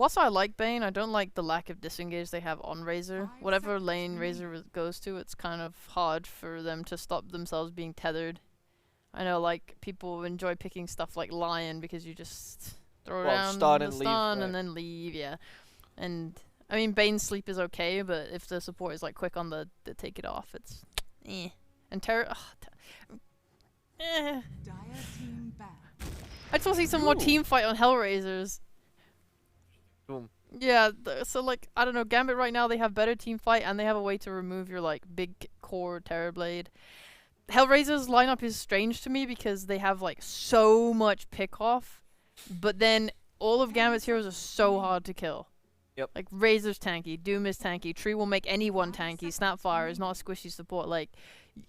whilst I like Bane, I don't like the lack of disengage they have on Razor. Whatever lane Razor goes to, it's kind of hard for them to stop themselves being tethered. I know, like, people enjoy picking stuff like Lion because you just throw down the stun and then leave, yeah. And, I mean, Bane's sleep is okay, but if the support is, like, quick on the take it off, it's eh. And Terra... eh. I just want to see some more team fight on HellRaisers. Boom. Yeah, so, like, I don't know, Gambit right now, they have better team fight, and they have a way to remove your, like, big core Terrorblade. HellRaisers lineup is strange to me because they have, like, so much pick off, but then all of Gambit's heroes are so hard to kill. Yep. Like, Razor's tanky, Doom is tanky, Tree will make anyone tanky, Snapfire is not a squishy support. Like,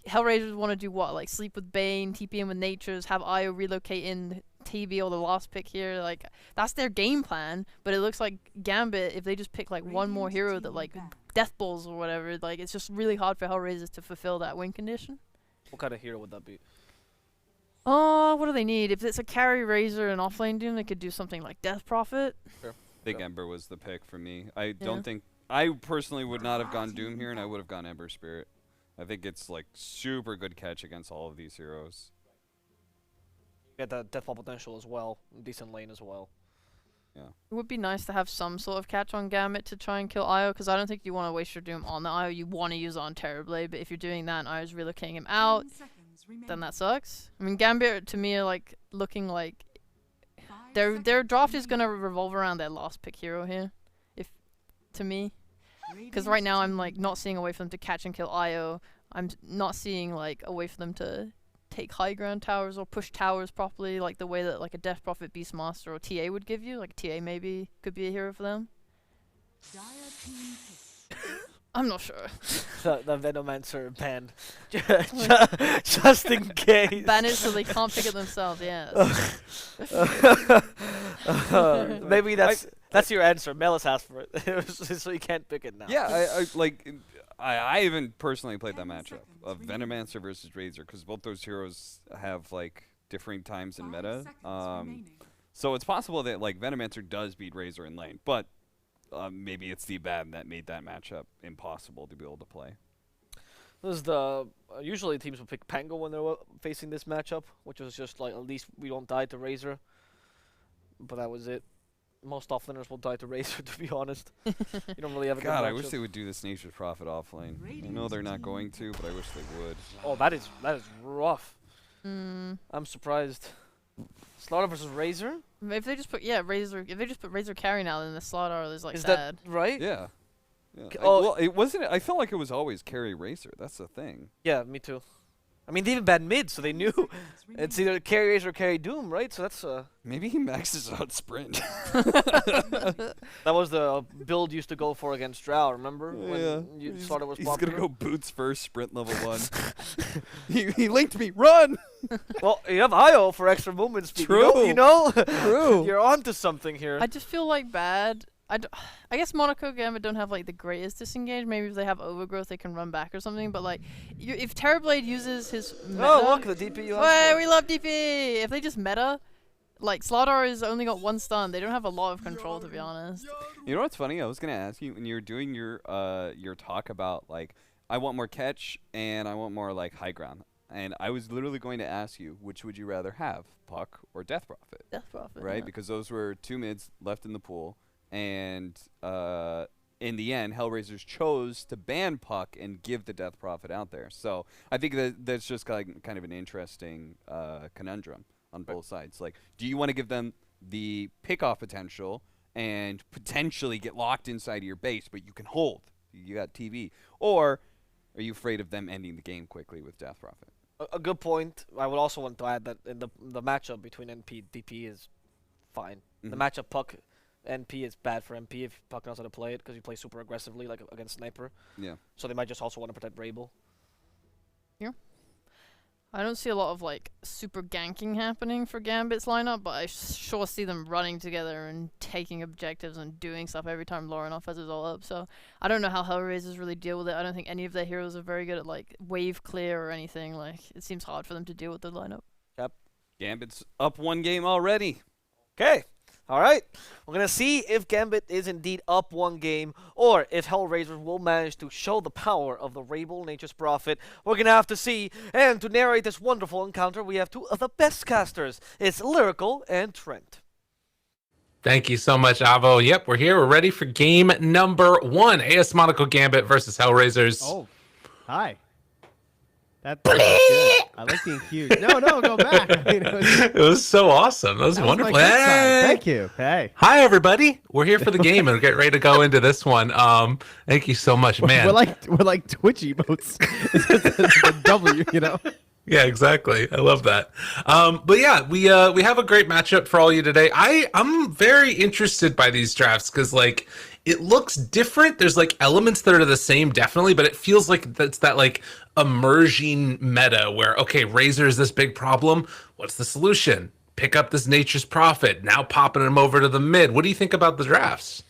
HellRaisers want to do what? Like, sleep with Bane, TP in with Natures, have Io relocate in TB or the last pick here. Like, that's their game plan, but it looks like Gambit, if they just pick, like, one more hero that, like, Death Balls or whatever, like, it's just really hard for HellRaisers to fulfill that win condition. What kind of hero would that be? Oh, what do they need? If it's a carry Razor and offlane Doom, they could do something like Death Prophet. Sure. Big Ember was the pick for me. I don't think... I personally would not have gone Doom here, and I would have gone Ember Spirit. I think it's, like, super good catch against all of these heroes. Get the Deathfall potential as well. Decent lane as well. Yeah. It would be nice to have some sort of catch on Gambit to try and kill Io, because I don't think you want to waste your Doom on the Io. You want to use it on Terrorblade, but if you're doing that and Io's relocating him out, then that sucks. I mean, Gambit, to me, are, like, looking like... Their draft is going to revolve around their last pick hero here, to me. Because right now I'm, like, not seeing a way for them to catch and kill Io. I'm not seeing, like, a way for them to take high ground towers or push towers properly, like the way that, like, a Death Prophet, Beastmaster, or TA would give you. Like, TA maybe could be a hero for them. I'm not sure. The Venomancer ban. Just in case. Ban it so they can't pick it themselves, yes. Maybe that's your answer. Melis asked for it. So you can't pick it now. Yeah, I even personally played that matchup of Venomancer versus Razor, because both those heroes have, like, differing times in meta. So it's possible that, like, Venomancer does beat Razor in lane, but maybe it's the ban that made that matchup impossible to be able to play. This is the usually teams will pick Pango when they're facing this matchup, which was just like, at least we don't die to Razor. But that was it. Most offlaners will die to Razor, to be honest. You don't really have a good matchup. I wish they would do this Nature's Prophet offlane. I know they're not going to, but I wish they would. Oh, that is rough. Mm. I'm surprised. Slaughter versus Razor? If they just put Razor, if they just put Razor carry now, then the Slaughter is, like, is sad. That right? Yeah. Well, it wasn't. I felt like it was always carry Razor. That's the thing. Yeah, me too. I mean, they even banned mid, so they knew it's either carry Razor or carry Doom, right? So that's maybe he maxes out Sprint. That was the build used to go for against Drow. Remember when Slaughter was he's popular? He's gonna go boots first, Sprint level 1. he linked me. Run. Well, you have Io for extra movement speed. True. You know? True. You're onto something here. I just feel like bad. I guess Monaco Gambit don't have, like, the greatest disengage. Maybe if they have overgrowth, they can run back or something. But, like, if Terrorblade uses his meta... Oh, look, the DP you have. Hey, we love DP! If they just meta, like, Slaughter has only got 1 stun. They don't have a lot of control, to be honest. You know what's funny? I was going to ask you, when you were doing your talk about, like, I want more catch and I want more, like, high ground. And I was literally going to ask you, which would you rather have, Puck or Death Prophet? Death Prophet, right? Yeah. Because those were 2 mids left in the pool. And in the end, HellRaisers chose to ban Puck and give the Death Prophet out there. So I think that's just kind of an interesting conundrum on both sides. Like, do you want to give them the pick-off potential and potentially get locked inside of your base, but you can hold? You got TV. Or are you afraid of them ending the game quickly with Death Prophet? A good point. I would also want to add that in the matchup between NP and DP is fine. Mm-hmm. The matchup Puck... NP is bad for MP if Puck knows how to play it, because you play super aggressively, like against Sniper. Yeah. So they might just also want to protect Rabel. Yeah. I don't see a lot of, like, super ganking happening for Gambit's lineup, but I sure see them running together and taking objectives and doing stuff every time Lorinov has his all up. So I don't know how HellRaisers really deal with it. I don't think any of their heroes are very good at, like, wave clear or anything. Like, it seems hard for them to deal with the lineup. Yep. Gambit's up 1 game already. Okay. All right, we're going to see if Gambit is indeed up one game or if HellRaisers will manage to show the power of the Rabel Nature's Prophet. We're going to have to see. And to narrate this wonderful encounter, we have two of the best casters. It's Lyrical and Trent. Thank you so much, Avo. Yep, we're here. We're ready for game number 1. AS Monaco Gambit versus HellRaisers. Oh, hi. That's good. I like being cute. No, go back. I mean, it was so awesome. That was wonderful. Thank you. Hey. Hi, everybody. We're here for the game and we're getting ready to go into this one. Thank you so much, man. We're like Twitch emotes. the W, you know. Yeah, exactly. I love that. But yeah, we have a great matchup for all you today. I'm very interested by these drafts because like it looks different. There's like elements that are the same, definitely, but it feels like that's that like emerging meta where okay, Razor is this big problem. What's the solution? Pick up this Nature's Prophet. Now popping him over to the mid. What do you think about the drafts?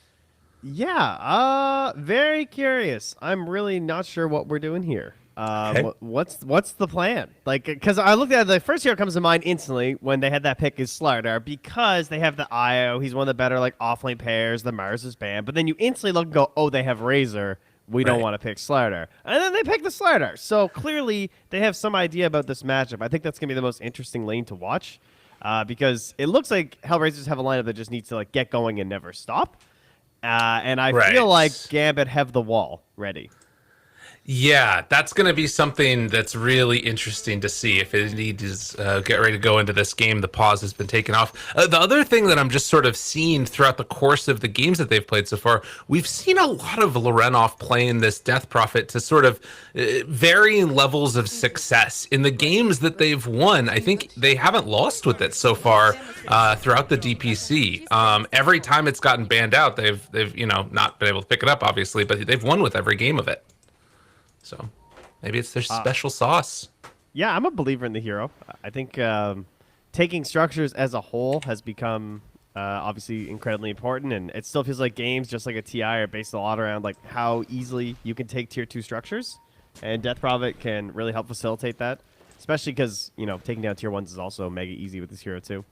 Yeah, very curious. I'm really not sure what we're doing here. Okay. What's the plan? Like, because I looked at the first hero comes to mind instantly when they had that pick is Slardar because they have the IO. He's one of the better like offlane pairs. The Mars is banned, but then you instantly look and go, oh, they have Razor. We don't want to pick Slardar, and then they pick the Slardar. So clearly they have some idea about this matchup. I think that's gonna be the most interesting lane to watch because it looks like HellRaisers have a lineup that just needs to like get going and never stop. And I feel like Gambit have the wall ready. Yeah, that's going to be something that's really interesting to see if it indeed is get ready to go into this game. The pause has been taken off. The other thing that I'm just sort of seeing throughout the course of the games that they've played so far, we've seen a lot of Lorenov playing this Death Prophet to sort of varying levels of success. In the games that they've won, I think they haven't lost with it so far throughout the DPC. Every time it's gotten banned out, they've not been able to pick it up, obviously, but they've won with every game of it. So maybe it's their special sauce. Yeah, I'm a believer in the hero. I think taking structures as a whole has become obviously incredibly important, and it still feels like games, just like a TI, are based a lot around like how easily you can take tier 2 structures, and Death Prophet can really help facilitate that, especially because taking down tier 1s is also mega easy with this hero too.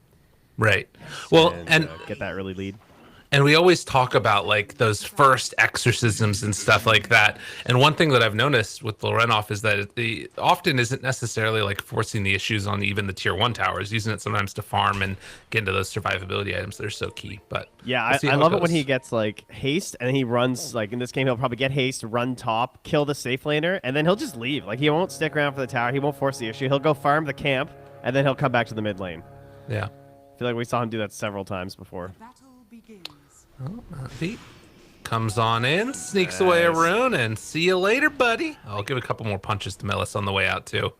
Right. Well, and get that early lead. And we always talk about like those first exorcisms and stuff like that. And one thing that I've noticed with Lorenov is that it often isn't necessarily like forcing the issues on even the tier 1 towers, using it sometimes to farm and get into those survivability items that are so key. But yeah, I love it when he gets like haste and he runs, like in this game, he'll probably get haste, run top, kill the safe laner, and then he'll just leave. Like he won't stick around for the tower. He won't force the issue. He'll go farm the camp and then he'll come back to the mid lane. Yeah. I feel like we saw him do that several times before. Oh, Pete comes on in, sneaks away a rune, and see you later, buddy. I'll give a couple more punches to Melis on the way out, too.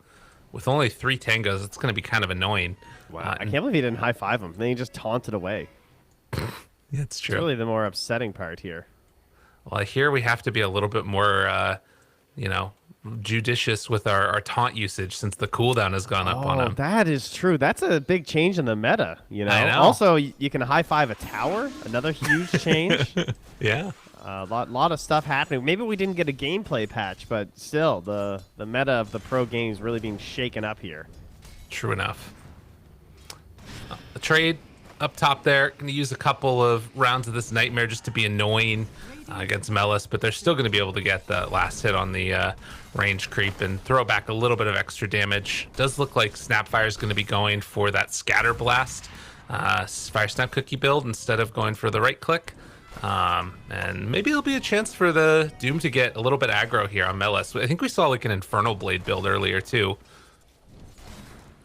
With only 3 tangos, it's going to be kind of annoying. Wow. I can't believe he didn't high-five him. Then he just taunted away. Yeah, it's true. It's really the more upsetting part here. Well, here we have to be a little bit more, judicious with our taunt usage since the cooldown has gone up on him. That is true. That's a big change in the meta, I know. Also, you can high-five a tower, another huge change. Yeah. A lot of stuff happening. Maybe we didn't get a gameplay patch, but still, the meta of the pro games really being shaken up here. True enough. The trade up top there. Going to use a couple of rounds of this Nightmare just to be annoying against Melis, but they're still going to be able to get the last hit on the range creep and throw back a little bit of extra damage. Does look like Snapfire is going to be going for that Scatter Blast Fire Snap Cookie build instead of going for the right click. And maybe it'll be a chance for the Doom to get a little bit aggro here on Melis. I think we saw like an Infernal Blade build earlier too.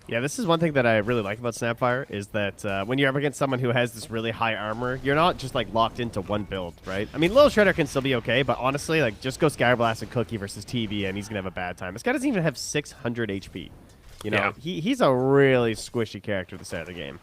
Yeah, this is one thing that I really like about Snapfire is that when you're up against someone who has this really high armor, you're not just like locked into one build, right? I mean, Little Shredder can still be okay, but honestly, like just go Skyblast and Cookie versus TV, and he's gonna have a bad time. This guy doesn't even have 600 HP. He's a really squishy character at the start of the game.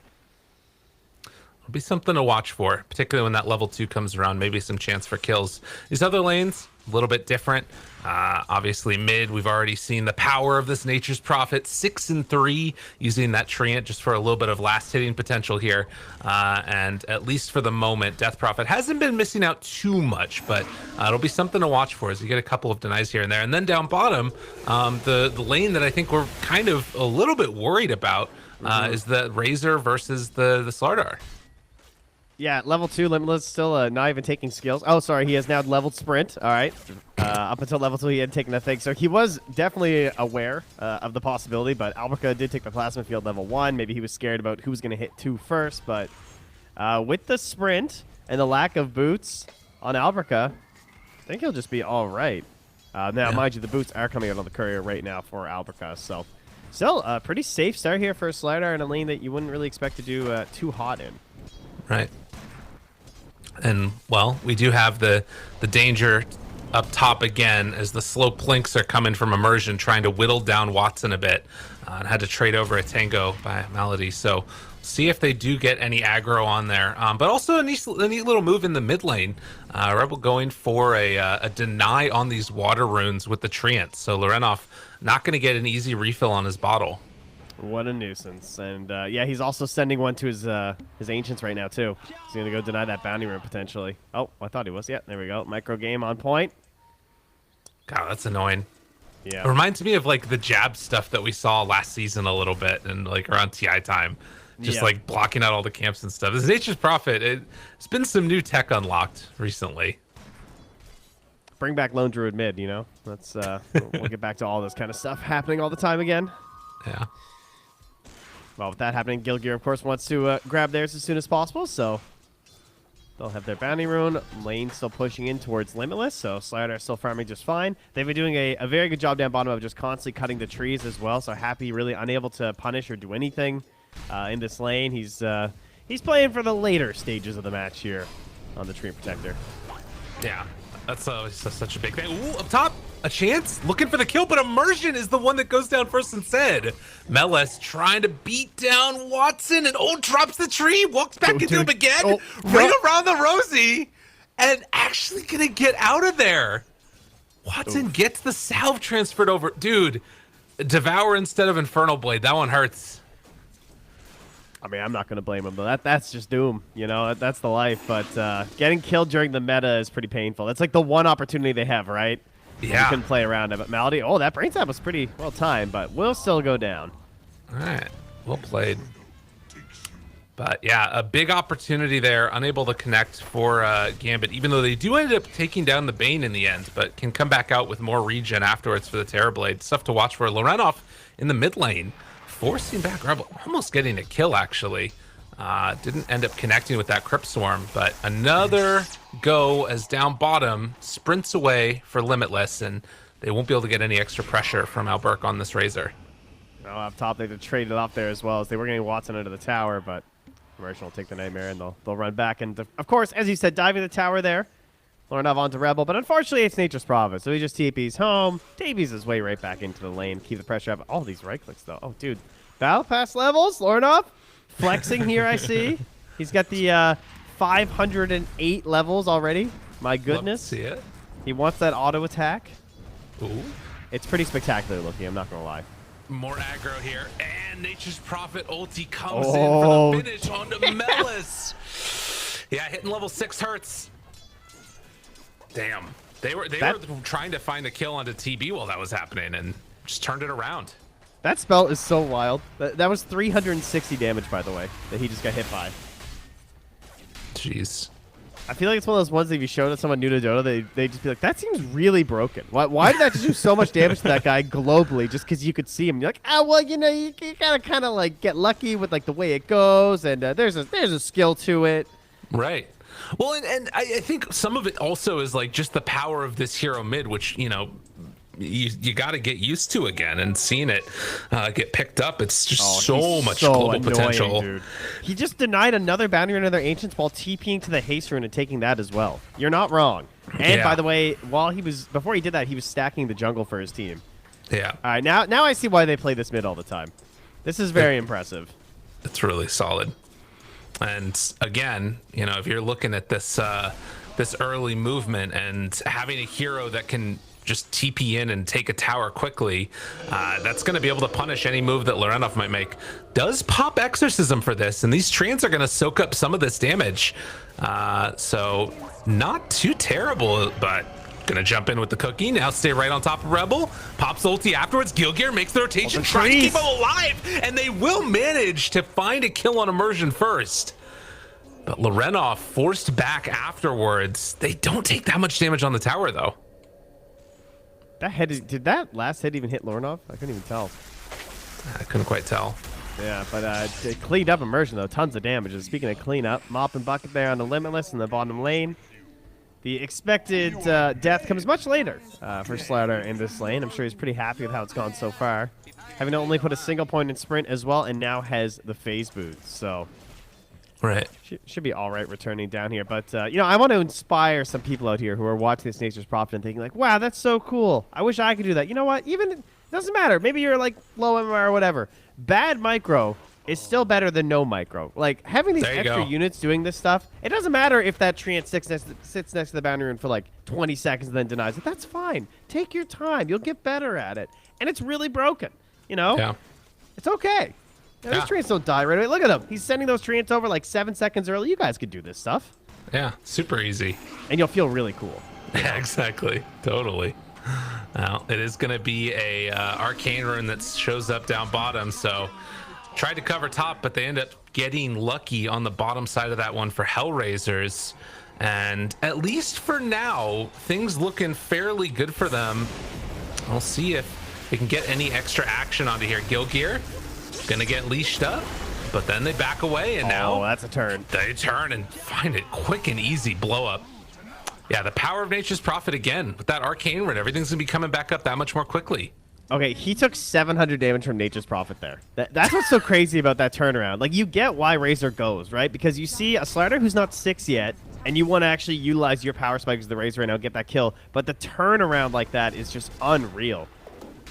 It'll be something to watch for, particularly when that level 2 comes around. Maybe some chance for kills. These other lanes, a little bit different. Obviously mid, we've already seen the power of this Nature's Prophet. 6 and 3 using that Treant just for a little bit of last hitting potential here. And at least for the moment, Death Prophet hasn't been missing out too much, but it'll be something to watch for as you get a couple of denies here and there. And then down bottom, the lane that I think we're kind of a little bit worried about is the Razor versus the Slardar. Yeah, level 2, Limitless still not even taking skills. Oh, sorry, he has now leveled Sprint. All right. Up until level 2, he had taken that thing. So he was definitely aware of the possibility, but Alberca did take the Plasma Field level 1. Maybe he was scared about who was going to hit 2 first, but with the Sprint and the lack of boots on Alberca, I think he'll just be all right. Now, mind you, the boots are coming out on the courier right now for Alberca, so still a pretty safe start here for a Slider in a lane that you wouldn't really expect to do too hot in. Right. And, well, we do have the danger up top again as the slow plinks are coming from Immersion trying to whittle down Watson a bit and had to trade over a Tango by Malady. So see if they do get any aggro on there. But also a neat little move in the mid lane. Rebel going for a deny on these water runes with the Treant. So Lorenov not going to get an easy refill on his bottle. What a nuisance. And, yeah, he's also sending one to his Ancients right now, too. He's going to go deny that bounty rune, potentially. Oh, I thought he was. Yeah, there we go. Micro game on point. God, that's annoying. Yeah. It reminds me of, like, the jab stuff that we saw last season a little bit and, like, around TI time. Just, like, blocking out all the camps and stuff. This Nature's Prophet, it's been some new tech unlocked recently. Bring back Lone Druid mid, you know? Let's, we'll get back to all this kind of stuff happening all the time again. Yeah. Well, with that happening, Gilgear, of course, wants to grab theirs as soon as possible, so they'll have their bounty rune. Lane still pushing in towards Limitless, so Slider still farming just fine. They've been doing a very good job down bottom of just constantly cutting the trees as well, so Happy really unable to punish or do anything in this lane. He's playing for the later stages of the match here on the Tree Protector. Yeah, that's such a big thing. Ooh, up top, a chance, looking for the kill, but Immersion is the one that goes down first instead. Meles trying to beat down Watson, and drops the tree, walks back into him again, ring around the Rosie, and actually gonna get out of there. Watson gets the salve transferred over. Dude, Devour instead of Infernal Blade, that one hurts. I mean, I'm not going to blame him, but that's just Doom. You know, that's the life. But getting killed during the meta is pretty painful. That's like the one opportunity they have, right? Yeah. You can play around it. But Malady, that brain tap was pretty well timed, but will still go down. All right. Well played. But, yeah, a big opportunity there. Unable to connect for Gambit, even though they do end up taking down the Bane in the end, but can come back out with more regen afterwards for the Terrorblade. Stuff to watch for. Lorenov in the mid lane. Forcing back Rebel, almost getting a kill actually. Didn't end up connecting with that Crypt Swarm, but another go as down bottom sprints away for Limitless, and they won't be able to get any extra pressure from Alberk on this Razor. Well, up top they traded off there as well as they were getting Watson into the tower, but Immersion will take the Nightmare and they'll run back. And of course, as you said, diving the tower there. Lorenov onto Rebel, but unfortunately it's Nature's Prophet, so he just TP's home, TP's his way right back into the lane, keep the pressure up. All these right clicks though. Oh, dude. Battle Pass levels, Lorenov flexing here, I see. He's got the 508 levels already. My goodness. Love to see it. He wants that auto attack. Ooh. It's pretty spectacular looking, I'm not going to lie. More aggro here, and Nature's Prophet ulti comes in for the finish onto Melis. Yeah, hitting level 6 hurts. Damn. They were trying to find a kill onto TB while that was happening and just turned it around. That spell is so wild. That was 360 damage, by the way, that he just got hit by. Jeez. I feel like it's one of those ones that if you showed it to someone new to Dota, they'd just be like, that seems really broken. Why did that just do so much damage to that guy globally just because you could see him? You're like, well, you know, you gotta kind of like get lucky with like the way it goes, and there's a skill to it. Right. Well, and I think some of it also is like just the power of this hero mid, which, you know, you got to get used to again, and seeing it get picked up. It's just so much global potential. Dude. He just denied another bounty rune, another Ancients while TPing to the haste rune and taking that as well. You're not wrong. And by the way, before he did that, he was stacking the jungle for his team. Yeah. All right, now I see why they play this mid all the time. This is very impressive. It's really solid. And again, you know, if you're looking at this this early movement and having a hero that can just TP in and take a tower quickly, that's going to be able to punish any move that Lorenov might make. Does pop Exorcism for this, and these Treants are going to soak up some of this damage. So not too terrible, but gonna jump in with the cookie. Now stay right on top of Rebel. Pops ulti afterwards. Gilgear makes the rotation, trying to keep him alive, and they will manage to find a kill on Immersion first. But Lorenov forced back afterwards. They don't take that much damage on the tower, though. Did that last hit even hit Lorenov? I couldn't even tell. I couldn't quite tell. Yeah, but it cleaned up immersion, though. Tons of damage. And speaking of cleanup, Mop and Bucket there on the Limitless in the bottom lane. The expected death comes much later for Slider in this lane. I'm sure he's pretty happy with how it's gone so far. Having only put a single point in sprint as well, and now has the phase boots. So, right, should be all right returning down here. But I want to inspire some people out here who are watching this Nature's Prophet and thinking like, "Wow, that's so cool! I wish I could do that." You know what? Even it doesn't matter. Maybe you're like low MMR or whatever. Bad micro is still better than no micro. Like, having these extra units doing this stuff, it doesn't matter if that treant sits next to the boundary rune for like 20 seconds and then denies it. That's fine. Take your time. You'll get better at it. And it's really broken, Yeah. It's okay. Those treants don't die right away. Look at him. He's sending those treants over like 7 seconds early. You guys could do this stuff. Yeah, super easy. And you'll feel really cool. Yeah, exactly. Totally. Well, it is going to be a arcane rune that shows up down bottom, so tried to cover top, but they end up getting lucky on the bottom side of that one for HellRaisers. And at least for now, things looking fairly good for them. We'll see if they can get any extra action onto here. Gilgear gonna get leashed up, but then they back away, and now that's a turn. They turn and find it quick and easy blow up. Yeah, the power of Nature's Prophet again. With that arcane rune, everything's gonna be coming back up that much more quickly. Okay, he took 700 damage from Nature's Prophet there. That's what's so crazy about that turnaround. Like, you get why Razor goes, right? Because you see a Slider who's not 6 yet, and you want to actually utilize your power spike as the Razor right now, get that kill. But the turnaround like that is just unreal.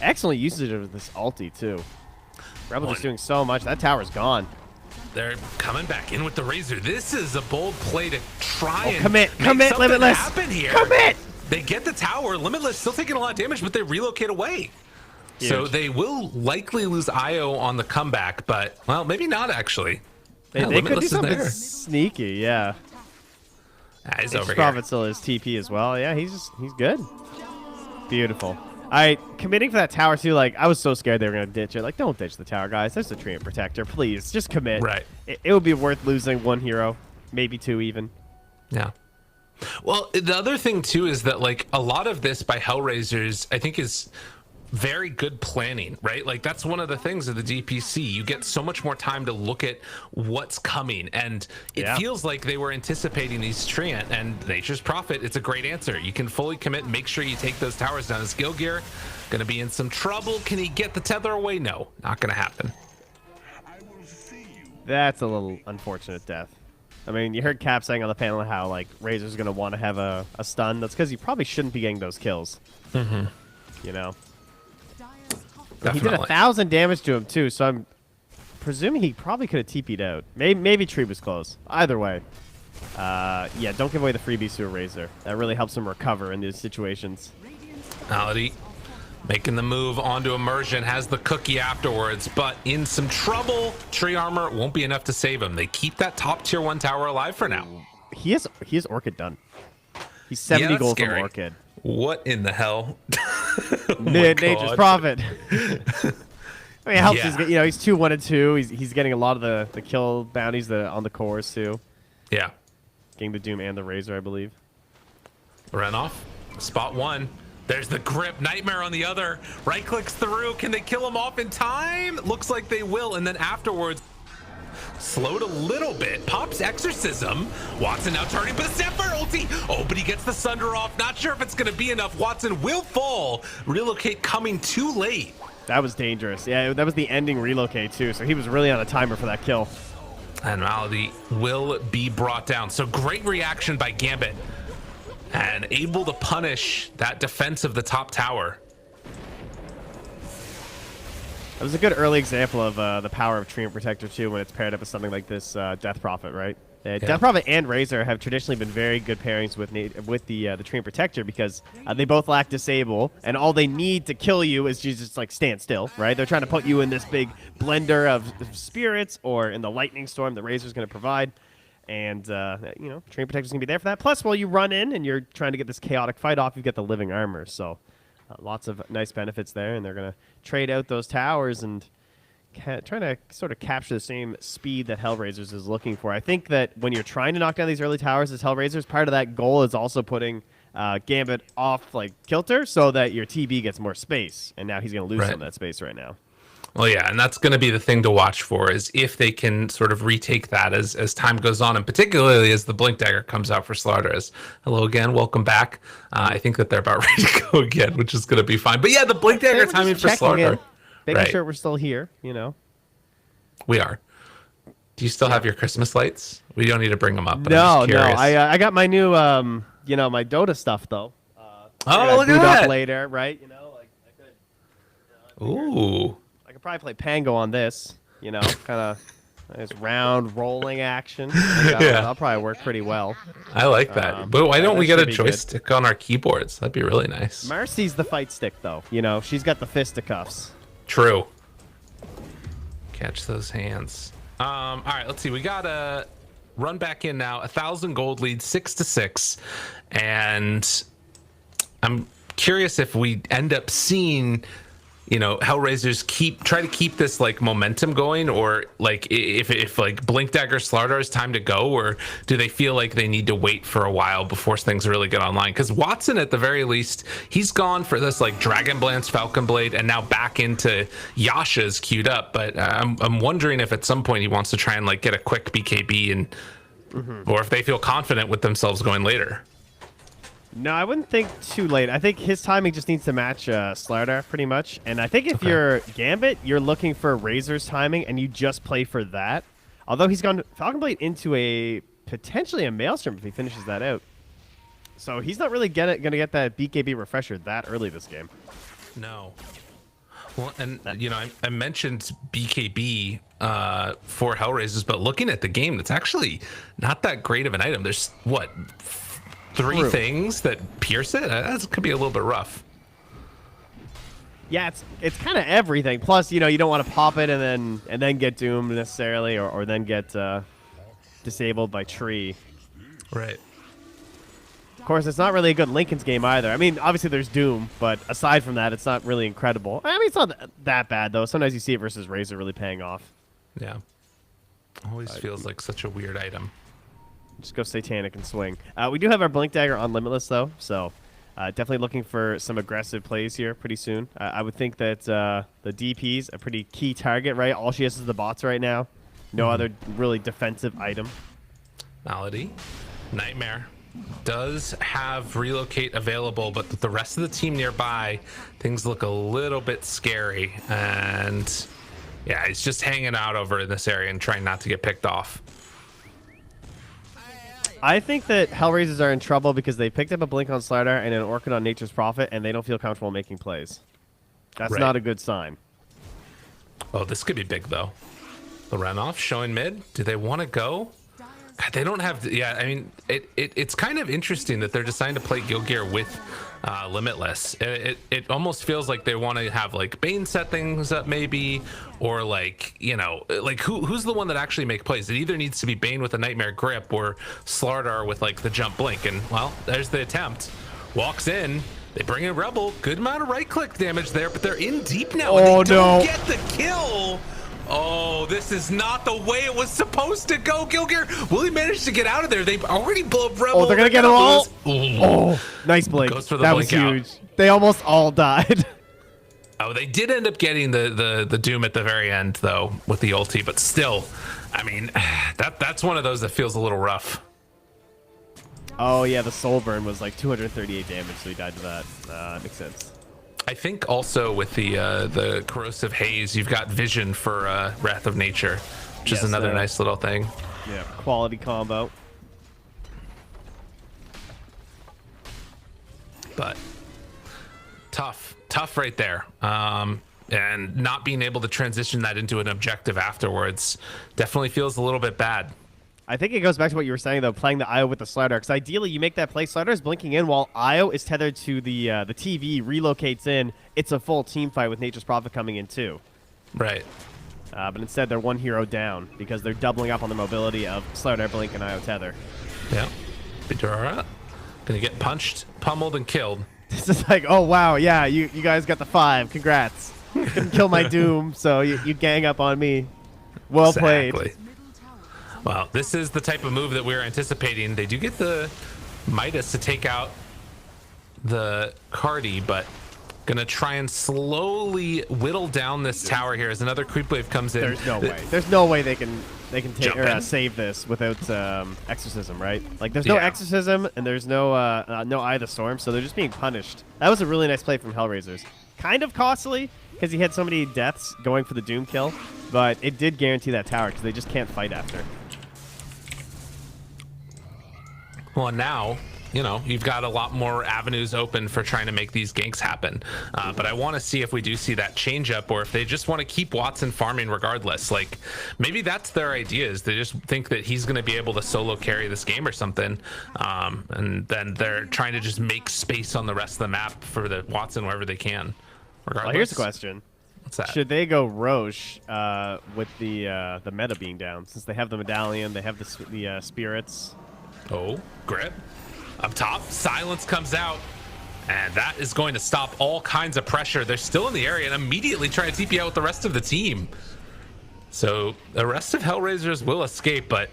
Excellent usage of this ulti, too. Rebel just doing so much. That tower's gone. They're coming back in with the Razor. This is a bold play to try and commit, Limitless happen here. Commit! They get the tower. Limitless still taking a lot of damage, but they relocate away. Huge. So they will likely lose IO on the comeback, but, well, maybe not, actually. They could do something sneaky, yeah. He's over here. Prophet still is TP as well. Yeah, he's good. Beautiful. All right, committing for that tower, too. Like, I was so scared they were going to ditch it. Like, don't ditch the tower, guys. There's the Treant Protector. Please, just commit. Right. It would be worth losing one hero, maybe two even. Yeah. Well, the other thing, too, is that, like, a lot of this by HellRaisers, I think, is very good planning, right? Like, that's one of the things of the DPC. You get so much more time to look at what's coming, and it feels like they were anticipating these Treant, and Nature's Prophet, it's a great answer. You can fully commit, make sure you take those towers down. Is Gilgear gonna be in some trouble? Can he get the tether away? No, not gonna happen. That's a little unfortunate death. I mean, you heard Cap saying on the panel how, like, Razor's gonna want to have a stun. That's because you probably shouldn't be getting those kills. Mm-hmm. You know? Definitely. He did 1,000 damage to him, too, so I'm presuming he probably could have TP'd out. Maybe Tree was close. Either way. Yeah, don't give away the freebies to a Razor. That really helps him recover in these situations. Malady making the move onto Immersion, has the cookie afterwards, but in some trouble. Tree armor won't be enough to save him. They keep that top tier 1 tower alive for now. He has Orchid done. He's 70 gold from Orchid. What in the hell? Nature's Prophet. I mean, it helps. Yeah. He's 2-1-2. He's getting a lot of the kill bounties on the cores too. Yeah. Getting the Doom and the Razor, I believe. Run off. Spot 1. There's the grip. Nightmare on the other. Right clicks through. Can they kill him off in time? Looks like they will. And then afterwards, slowed a little bit. Pops Exorcism. Watson now turning, but a Sapphire ulti. Oh, but he gets the Sunder off. Not sure if it's going to be enough. Watson will fall. Relocate coming too late. That was dangerous. Yeah, that was the ending relocate too. So he was really on a timer for that kill. And Malady will be brought down. So great reaction by Gambit. And able to punish that defense of the top tower. That was a good early example of the power of Treant Protector too when it's paired up with something like this Death Prophet, right? Death Prophet and Razor have traditionally been very good pairings with the Treant Protector because they both lack disable, and all they need to kill you is just like stand still, right? They're trying to put you in this big blender of spirits or in the lightning storm that Razor's going to provide. And, Treant Protector's going to be there for that. Plus, while you run in and you're trying to get this chaotic fight off, you've got the living armor. So lots of nice benefits there. And they're going to trade out those towers and trying to sort of capture the same speed that HellRaisers is looking for. I think that when you're trying to knock down these early towers as HellRaisers, part of that goal is also putting Gambit off like kilter so that your TB gets more space. And now he's going to lose some of that space right now. Well, yeah, and that's going to be the thing to watch for is if they can sort of retake that as time goes on, and particularly as the Blink Dagger comes out for Slardars. Hello again, welcome back. I think that they're about ready to go again, which is going to be fine. But yeah, the Blink Dagger timing for Slardar. Making sure we're still here, you know. We are. Do you still have your Christmas lights? We don't need to bring them up. No. I got my new, you know, my Dota stuff though. Oh, look at that! Up later, right? You know, like I could. Ooh. I could probably play Pango on this. You know, kind of nice round rolling action. That'll probably work pretty well. I like that. But why don't we get a joystick on our keyboards? That'd be really nice. Marcy's the fight stick though. You know, she's got the fisticuffs. True. Catch those hands. All right, let's see. We got a run back in now. 1,000 gold lead, 6-6, and I'm curious if we end up seeing, you know, HellRaisers try to keep this like momentum going, or like if like Blink Dagger Slardar is time to go, or do they feel like they need to wait for a while before things really get online? Because Watson, at the very least, he's gone for this like Dragon Blance, Falcon Blade, and now back into Yasha's queued up. But I'm wondering if at some point he wants to try and like get a quick BKB, and or if they feel confident with themselves going later. No, I wouldn't think too late. I think his timing just needs to match Slardar pretty much. And I think if you're Gambit, you're looking for Razor's timing, and you just play for that. Although he's gone Falcon Blade into a potentially a Maelstrom if he finishes that out. So he's not really going to get that BKB refresher that early this game. No. Well, and you know, I mentioned BKB for HellRaisers, but looking at the game, it's actually not that great of an item. There's what? 3 things that pierce it? That could be a little bit rough. Yeah, it's kind of everything. Plus, you know, you don't want to pop it and then get doomed necessarily, or then get disabled by tree. Right. Of course, it's not really a good Linken's game either. I mean, obviously there's Doom, but aside from that, it's not really incredible. I mean, it's not that bad though. Sometimes you see it versus Razor really paying off. Yeah. Always feels like such a weird item. Just go Satanic and swing. We do have our Blink Dagger on Limitless, though, so definitely looking for some aggressive plays here pretty soon. I would think that the DP's a pretty key target, right? All she has is the bots right now. No other really defensive item. Malady, Nightmare does have Relocate available, but with the rest of the team nearby, things look a little bit scary. And yeah, he's just hanging out over in this area and trying not to get picked off. I think that HellRaisers are in trouble because they picked up a Blink on Slardar and an Orchid on Nature's Prophet, and they don't feel comfortable making plays. That's not a good sign. Oh, this could be big, though. The runoff showing mid. Do they want to go? God, they don't have... Yeah, I mean, it's kind of interesting that they're deciding to play Gilgear with Limitless. It almost feels like they want to have, like, Bane set things up, maybe, or, like, you know, like, who's the one that actually make plays? It either needs to be Bane with a Nightmare Grip or Slardar with, like, the Jump Blink. And, well, there's the attempt. Walks in. They bring in Rebel. Good amount of right-click damage there, but they're in deep now, and they don't get the kill. Oh, this is not the way it was supposed to go, Gilgear. Will he manage to get out of there? They've already blew up Rebel. Oh, they're going to get them all. Oh, nice blink. Goes for the that blink was huge. They almost all died. Oh, they did end up getting the Doom at the very end, though, with the ulti. But still, I mean, that's one of those that feels a little rough. Oh, yeah, the Soul Burn was like 238 damage, so he died to that. Makes sense. I think also with the Corrosive Haze, you've got Vision for Wrath of Nature, which is another nice little thing. Yeah, quality combo. But tough right there. And not being able to transition that into an objective afterwards definitely feels a little bit bad. I think it goes back to what you were saying, though, playing the IO with the Slardar. Because ideally, you make that play. Slardar is blinking in while IO is tethered to the TV, relocates in. It's a full team fight with Nature's Prophet coming in, too. Right. But instead, they're one hero down because they're doubling up on the mobility of Slardar, Blink, and IO tether. Yeah. Bidurara gonna get punched, pummeled, and killed. This is like, oh, wow, yeah, you guys got the 5. Congrats. Couldn't kill my Doom, so you gang up on me. Well played. Well, this is the type of move that we were anticipating. They do get the Midas to take out the Cardi, but gonna try and slowly whittle down this tower here as another creep wave comes in. There's no way. There's no way they can take or save this without exorcism, right? Like there's no exorcism and there's no Eye of the Storm, so they're just being punished. That was a really nice play from HellRaisers. Kind of costly because he had so many deaths going for the Doom kill, but it did guarantee that tower because they just can't fight after. Well, now, you know, you've got a lot more avenues open for trying to make these ganks happen. But I want to see if we do see that change up or if they just want to keep Watson farming regardless. Like, maybe that's their idea, is they just think that he's going to be able to solo carry this game or something. And then they're trying to just make space on the rest of the map for the Watson wherever they can. Regardless. Well, here's the question. What's that? Should they go Roche with the meta being down? Since they have the medallion, they have the spirits. Oh, grip. Up top, silence comes out. And that is going to stop all kinds of pressure. They're still in the area and immediately try to TP out with the rest of the team. So the rest of HellRaisers will escape, but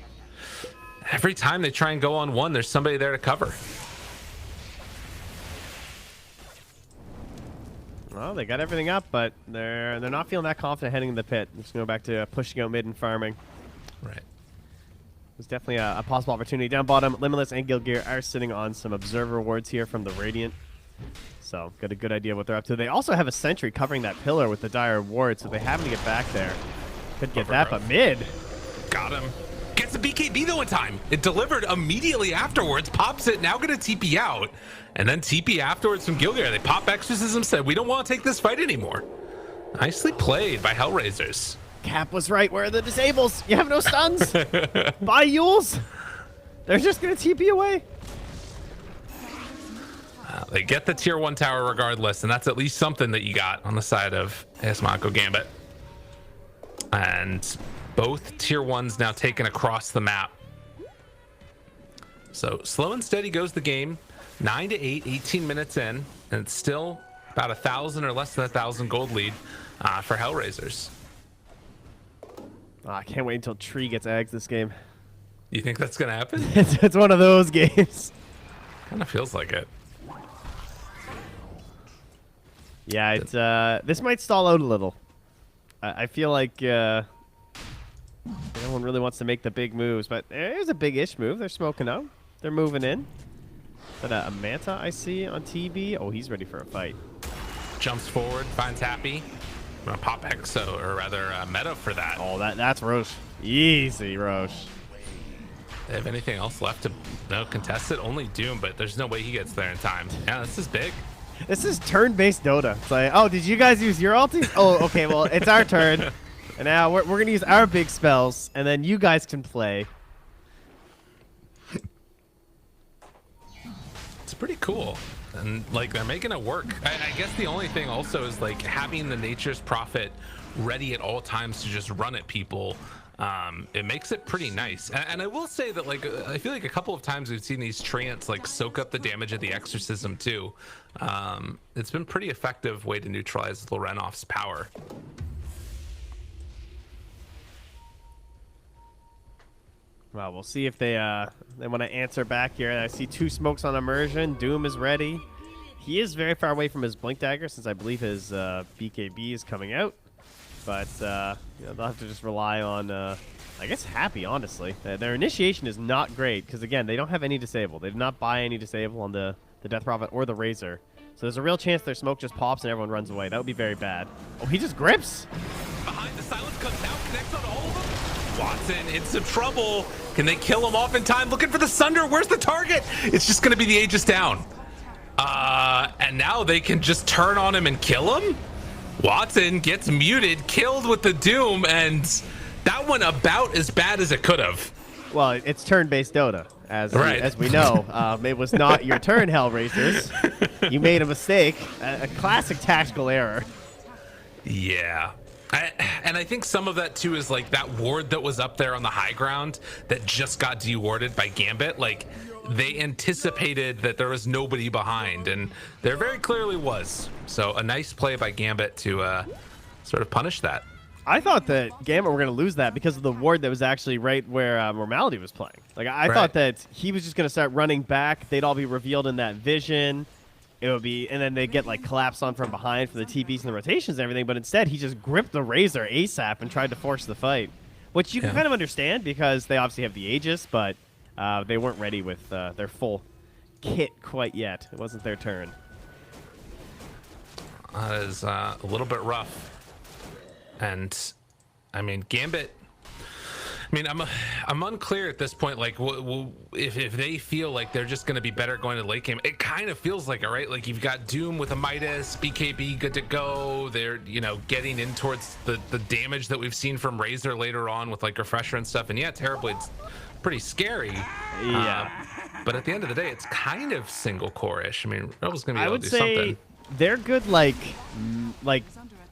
every time they try and go on one, there's somebody there to cover. Well, they got everything up, but they're not feeling that confident heading in the pit. Just going back to pushing out mid and farming. Right. There's definitely a possible opportunity. Down bottom, Limitless and Gilgear are sitting on some observer wards here from the Radiant. So, got a good idea what they're up to. They also have a sentry covering that pillar with the dire ward, so they have to get back there. Could get that, but mid. Got him. Gets the BKB though in time. It delivered immediately afterwards. Pops it, now gonna TP out. And then TP afterwards from Gilgear. They pop Exorcism, said, we don't want to take this fight anymore. Nicely played by HellRaisers. Cap was right. Where are the disables? You have no stuns. Buy Yules. They're just going to TP away. They get the tier 1 tower regardless, and that's at least something that you got on the side of ASM.GMB Gambit. And both tier 1s now taken across the map. So slow and steady goes the game. 9 to 8, 18 minutes in, and it's still about 1,000 or less than 1,000 gold lead for HellRaisers. I can't wait until Tree gets Ags this game. You think that's gonna happen? It's one of those games. Kind of feels like it. Yeah, it's this might stall out a little. I feel like no one really wants to make the big moves, but there's a big-ish move. They're smoking out. They're moving in. Is that a Manta I see on TV? Oh, he's ready for a fight. Jumps forward, finds Happy. I'm gonna pop Exo, or rather Meta for that. Oh, that's Roche. Easy, Roche. They have anything else left to contest it? Only Doom, but there's no way he gets there in time. Yeah, this is big. This is turn-based Dota. It's like, oh, did you guys use your ulti? Oh, okay, well, it's our turn. And now we're going to use our big spells, and then you guys can play. It's pretty cool. And, like, they're making it work. I guess the only thing also is, like, having the Nature's Prophet ready at all times to just run at people. It makes it pretty nice. And I will say that, like, I feel like a couple of times we've seen these Treants, like, soak up the damage of the Exorcism, too. It's been pretty effective way to neutralize Lorenov's power. Well, we'll see if they want to answer back here. I see 2 smokes on immersion. Doom is ready. He is very far away from his blink dagger since I believe his BKB is coming out. But you know, they'll have to just rely on, I guess, Happy, honestly. Their initiation is not great because, again, they don't have any disable. They did not buy any disable on the Death Prophet or the Razor. So there's a real chance their smoke just pops and everyone runs away. That would be very bad. Oh, he just grips? Behind the silence comes out, connects on all of them. Watson in some trouble. Can they kill him off in time? Looking for the Sunder. Where's the target? It's just going to be the Aegis down. And now they can just turn on him and kill him? Watson gets muted, killed with the Doom, and that went about as bad as it could have. Well, it's turn-based Dota, as we know. It was not your turn, HellRaisers. You made a mistake, a classic tactical error. Yeah. And I think some of that too is like that ward that was up there on the high ground that just got dewarded by Gambit. Like, they anticipated that there was nobody behind, and there very clearly was. So a nice play by Gambit to sort of punish that. I thought that Gambit were going to lose that because of the ward that was actually right where Malmedy was playing. Like I thought that he was just going to start running back. They'd all be revealed in that vision. It would be, and then they get like collapsed on from behind for the TPs and the rotations and everything. But instead, he just gripped the Razor ASAP and tried to force the fight, which you can kind of understand because they obviously have the Aegis, but they weren't ready with their full kit quite yet. It wasn't their turn. That is a little bit rough. And I mean, Gambit. I mean, I'm unclear at this point. Like, if they feel like they're just going to be better going to the late game, it kind of feels like it, right? Like you've got Doom with a Midas, BKB good to go. They're getting in towards the damage that we've seen from Razor later on with like Refresher and stuff. And yeah, Terrorblade's pretty scary. Yeah. But at the end of the day, it's kind of single core-ish. I mean, Rebel's going to be able to do say something. They're good like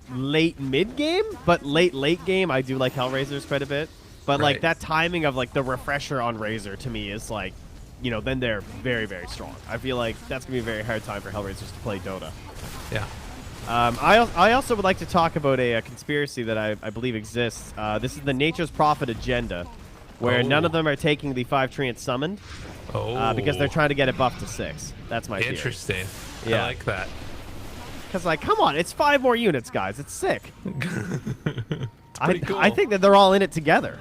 late mid game, but late game I do like HellRaisers quite a bit. But like that timing of like the Refresher on Razor to me is like, then they're very, very strong. I feel like that's gonna be a very hard time for HellRaisers to play Dota. Yeah. I also would like to talk about a conspiracy that I believe exists. This is the Nature's Prophet agenda, where none of them are taking the 5 treant summoned because they're trying to get it buffed to 6. That's my theory. Interesting. Yeah. I like that. Because, like, come on, it's 5 more units, guys. It's sick. Cool. I think that they're all in it together.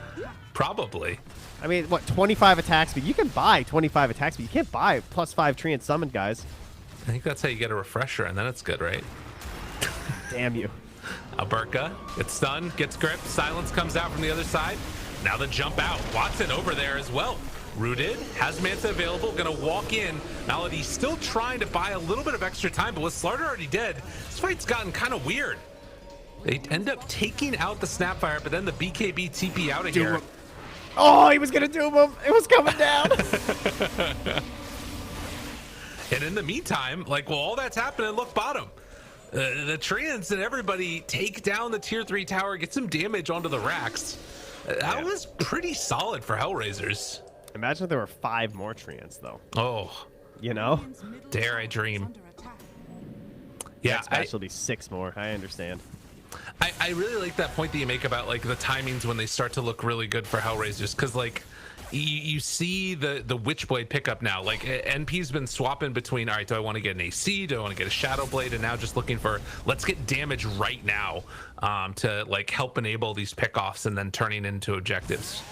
Probably. I mean, what, 25 attack speed? You can buy 25 attack speed. You can't buy +5 treant summoned, guys. I think that's how you get a Refresher, and then it's good, right? Damn you. Alberca gets stunned, gets gripped. Silence comes out from the other side. Now the jump out. Watson over there as well. Rooted, has Manta available, gonna walk in. Malady still trying to buy a little bit of extra time, but with Slarder already dead, this fight's gotten kind of weird. They end up taking out the Snapfire, but then the BKB TP out of here. Oh, he was gonna doom him. It was coming down. And in the meantime, like, well, all that's happening, look, bottom. The Treants and everybody take down the tier 3 tower, get some damage onto the racks. That was pretty solid for HellRaisers. Imagine if there were 5 more treants, though. Oh. Dare I dream. Yeah, Next will be 6 more. I understand. I really like that point that you make about like the timings when they start to look really good for HellRaisers, because like you see the Witchblade pickup now. Like NP's been swapping between, all right, do I want to get an AC, do I want to get a Shadow Blade, and now just looking for let's get damage right now to like help enable these pickoffs and then turning into objectives.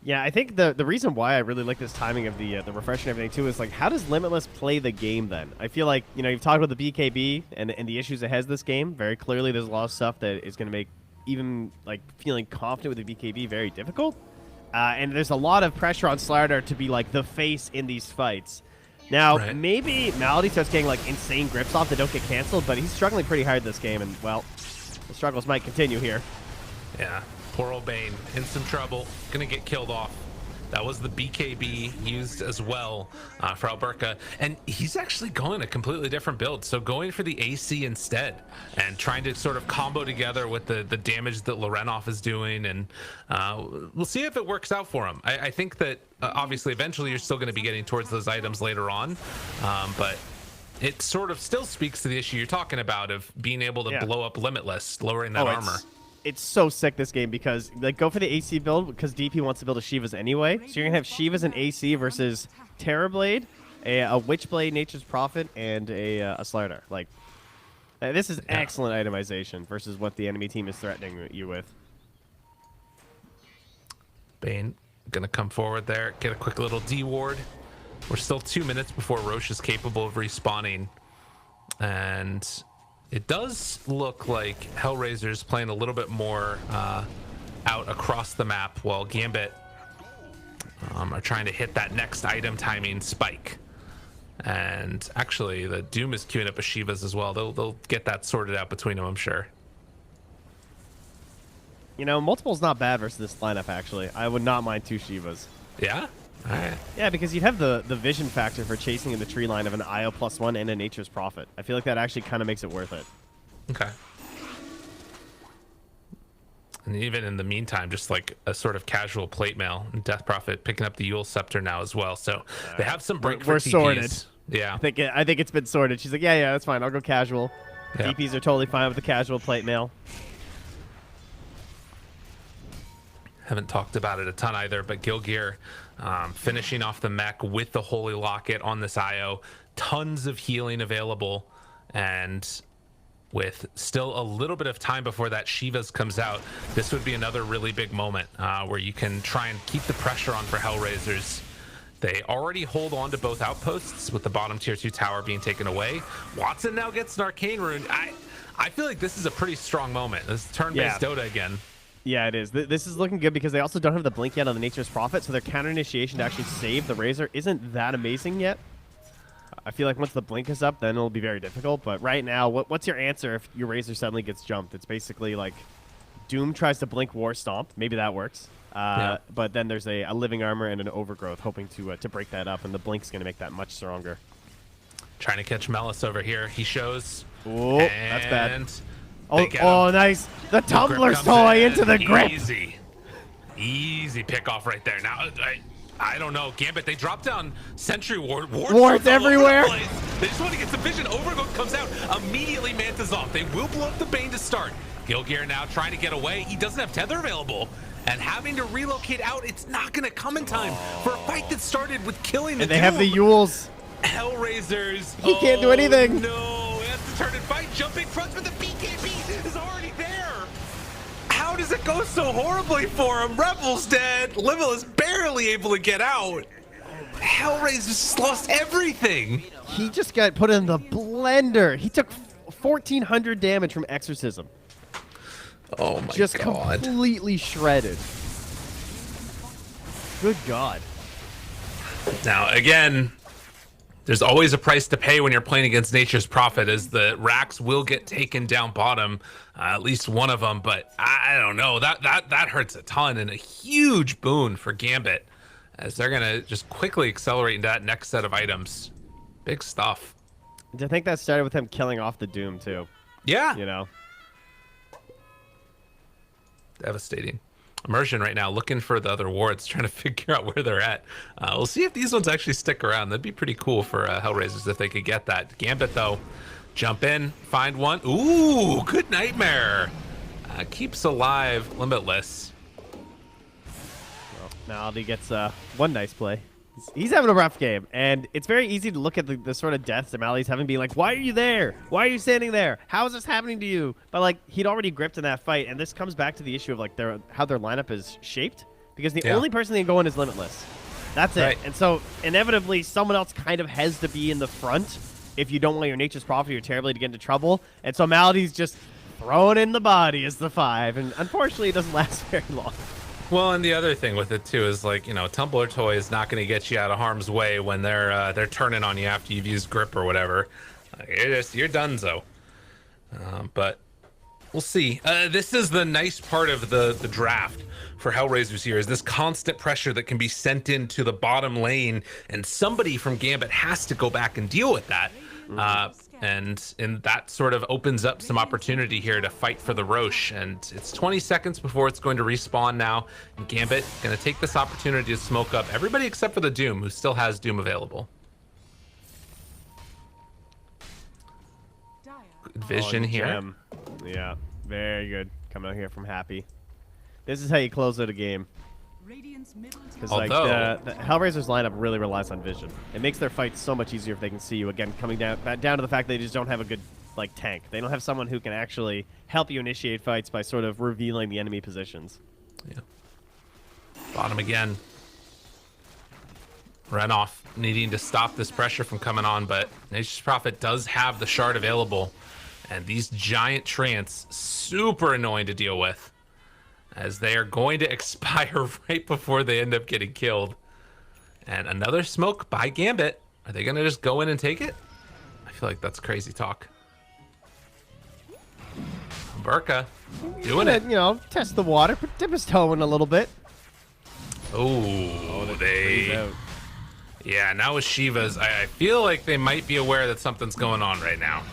Yeah, I think the reason why I really like this timing of the refresh and everything too is like, how does Limitless play the game then? I feel like, you've talked about the BKB and the issues it has this game. Very clearly, there's a lot of stuff that is going to make even like feeling confident with the BKB very difficult. And there's a lot of pressure on Slardar to be like the face in these fights. Now, maybe Malady starts getting like insane grips off that don't get canceled, but he's struggling pretty hard this game, and well, the struggles might continue here. Yeah. Poor old Bane in some trouble, gonna get killed off. That was the BKB used as well for Alberca, and he's actually going a completely different build, so going for the AC instead and trying to sort of combo together with the damage that Lorenov is doing, and we'll see if it works out for him. I think that obviously eventually you're still going to be getting towards those items later on, but it sort of still speaks to the issue you're talking about of being able to blow up Limitless, lowering that armor. It's so sick this game because like go for the AC build because DP wants to build a Shivas anyway. So you're gonna have Shivas and AC versus Terrorblade, a Witchblade, Nature's Prophet, and a Slardar. Like this is excellent itemization versus what the enemy team is threatening you with. Bane gonna come forward there, get a quick little D ward. We're still 2 minutes before Roche is capable of respawning, and it does look like HellRaisers playing a little bit more out across the map, while Gambit are trying to hit that next item timing spike. And actually, the Doom is queuing up a Shivas as well. They'll get that sorted out between them, I'm sure. Multiple's not bad versus this lineup, actually. I would not mind 2 Shivas. Yeah? All right. Yeah, because you'd have the vision factor for chasing in the tree line of an IO +1 and a Nature's Prophet. I feel like that actually kind of makes it worth it. Okay. And even in the meantime, just like a sort of casual plate mail, and Death Prophet picking up the Yule Scepter now as well. So they have some break for we're TPs. sorted. Yeah. I think it's been sorted. She's like, yeah, that's fine. I'll go casual. Yeah. DPs are totally fine with the casual plate mail. Haven't talked about it a ton either, but Gilgear finishing off the mech with the Holy Locket on this IO. Tons of healing available, and with still a little bit of time before that Shiva's comes out, this would be another really big moment where you can try and keep the pressure on for HellRaisers. They already hold on to both outposts with the bottom tier 2 tower being taken away. Watson now gets an Arcane Rune. I feel like this is a pretty strong moment. This is turn-based Dota again. Yeah, it is. This is looking good because they also don't have the blink yet on the Nature's Prophet, so their counter initiation to actually save the Razor isn't that amazing yet. I feel like once the blink is up, then it'll be very difficult. But right now, what's your answer if your Razor suddenly gets jumped? It's basically like Doom tries to blink War Stomp. Maybe that works. But then there's a Living Armor and an Overgrowth hoping to break that up, and the blink's going to make that much stronger. Trying to catch Melis over here. He shows. Oh, that's bad. Oh, nice. The Tumbler's toy into the grip. Easy pick off right there. Now, I don't know. Gambit, they drop down Sentry Ward. Wards everywhere. They just want to get some vision. Overgrowth comes out. Immediately Manta's off. They will blow up the Bane to start. Gilgear now trying to get away. He doesn't have Tether available. And having to relocate out, it's not going to come in time for a fight that started with killing the And they have the Yules. HellRaisers. He can't do anything. No, he has to turn and fight. Jumping front, but the BKB is already there. How does it go so horribly for him? Rebel's dead. Livell is barely able to get out. HellRaisers just lost everything. He just got put in the blender. He took 1,400 damage from Exorcism. Oh my just God. Completely shredded. Good God. Now, again, there's always a price to pay when you're playing against Nature's Prophet, as the racks will get taken down bottom, at least one of them, but I don't know. That hurts a ton, and a huge boon for Gambit, as they're going to just quickly accelerate into that next set of items. Big stuff. I think that started with him killing off the Doom, too. Yeah. You know? Devastating. Immersion right now looking for the other wards, trying to figure out where they're at. We'll see if these ones actually stick around. That'd be pretty cool for HellRaisers if they could get that. Gambit, though, jump in, find one. Ooh, good Nightmare. Keeps alive Limitless. Well, Maldi gets one nice play. He's having a rough game, and it's very easy to look at the sort of deaths that Maldi's having, being like, why are you there? Why are you standing there? How is this happening to you? But, like, he'd already gripped in that fight, and this comes back to the issue of, like, how their lineup is shaped, because the only person that can go in is Limitless. That's it. Right. And so, inevitably, someone else kind of has to be in the front if you don't want your Nature's Prophet or your Terribly to get into trouble. And so Maldi's just throwing in the body as the 5, and unfortunately, it doesn't last very long. Well, and the other thing with it too is, like, you know, Tumbler Toy is not going to get you out of harm's way when they're turning on you after you've used grip or whatever. You're donezo. But we'll see. This is the nice part of the draft for HellRaisers here, is this constant pressure that can be sent into the bottom lane, and somebody from Gambit has to go back and deal with that. And that sort of opens up some opportunity here to fight for the Roche. And it's 20 seconds before it's going to respawn now. And Gambit going to take this opportunity to smoke up everybody except for the Doom, who still has Doom available. Good vision here. Gem. Yeah, very good. Coming out here from Happy. This is how you close out a game. Because like the HellRaisers lineup really relies on vision. It makes their fights so much easier if they can see you. Again, coming down to the fact they just don't have a good like tank. They don't have someone who can actually help you initiate fights by sort of revealing the enemy positions. Yeah. Bottom again. Ran off, needing to stop this pressure from coming on, but Nature's Prophet does have the shard available, and these giant treants super annoying to deal with, as they are going to expire right before they end up getting killed. And another smoke by Gambit. Are they going to just go in and take it? I feel like that's crazy talk. Burka doing it. You know, test the water, dip his toe in a little bit. Oh, they... Yeah, now with Shiva's, I feel like they might be aware that something's going on right now.